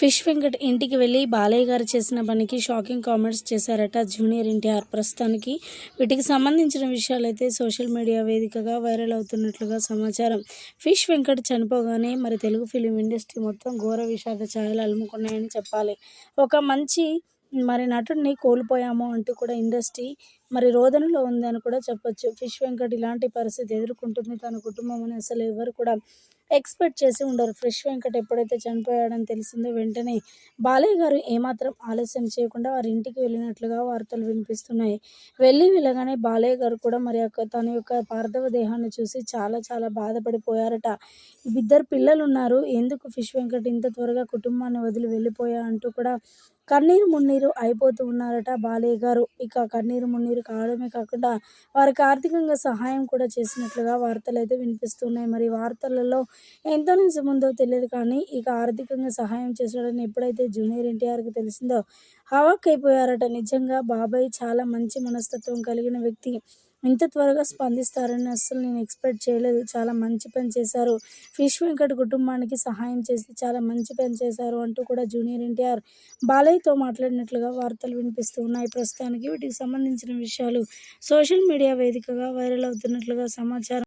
Fish Venkat ఇంటికి వెళ్ళి బాలయ్య గారు చేసిన పనికి షాకింగ్ కామెంట్స్ చేశారట జూనియర్ ఎన్టీఆర్. ప్రస్తుతానికి వీటికి సంబంధించిన విషయాలైతే సోషల్ మీడియా వేదికగా వైరల్ అవుతున్నట్లుగా సమాచారం. ఫిష్ వెంకట్ చనిపోగానే మరి తెలుగు ఫిలిం ఇండస్ట్రీ మొత్తం ఘోర విషాద ఛాయలు అలుముకున్నాయని చెప్పాలి. ఒక మంచి నటుడిని కోల్పోయాము అంటూ కూడా ఇండస్ట్రీ రోదనలో ఉందని కూడా చెప్పొచ్చు. ఫిష్ వెంకట్ ఇలాంటి పరిస్థితి ఎదుర్కొంటుంది తన కుటుంబం అని అసలు ఎవరు కూడా ఎక్స్పెక్ట్ చేసి ఉండరు. ఫిష్ వెంకట్ ఎప్పుడైతే చనిపోయాడని తెలిసిందో వెంటనే బాలయ్య గారు ఏమాత్రం ఆలస్యం చేయకుండా వారి ఇంటికి వెళ్ళినట్లుగా వార్తలు వినిపిస్తున్నాయి. వెళ్ళగానే బాలయ్య గారు కూడా తన యొక్క పార్థివ దేహాన్ని చూసి చాలా చాలా బాధపడిపోయారట. ఇద్దరు పిల్లలు ఉన్నారు, ఎందుకు ఫిష్ వెంకట్ ఇంత త్వరగా కుటుంబాన్ని వదిలి వెళ్ళిపోయా అంటూ కూడా కన్నీరు మున్నీరు అయిపోతూ ఉన్నారట బాలయ్య గారు. ఇక కన్నీరు మున్నీరు కావడమే కాకుండా వారికి ఆర్థికంగా సహాయం కూడా చేసినట్లుగా వార్తలు అయితే వినిపిస్తున్నాయి. మరి వార్తలలో ఎంత నిజం ఉందో తెలియదు, కానీ ఇక ఆర్థికంగా సహాయం చేశాడని ఎప్పుడైతే జూనియర్ ఎన్టీఆర్కి తెలిసిందో హవాక్కైపోయారట. నిజంగా బాబాయ్ చాలా మంచి మనస్తత్వం కలిగిన వ్యక్తి, ఇంత త్వరగా స్పందిస్తారని అస్సలు నేను ఎక్స్పెక్ట్ చేయలేదు. చాలా మంచి పని చేశారు, ఫిష్ వెంకట్ కుటుంబానికి సహాయం చేసి చాలా మంచి పని చేశారు అంటూ కూడా జూనియర్ ఎన్టీఆర్ బాలయ్యతో మాట్లాడినట్లుగా వార్తలు వినిపిస్తూ ఉన్నాయి. ప్రస్తుతానికి వీటికి సంబంధించిన విషయాలు సోషల్ మీడియా వేదికగా వైరల్ అవుతున్నట్లుగా సమాచారం.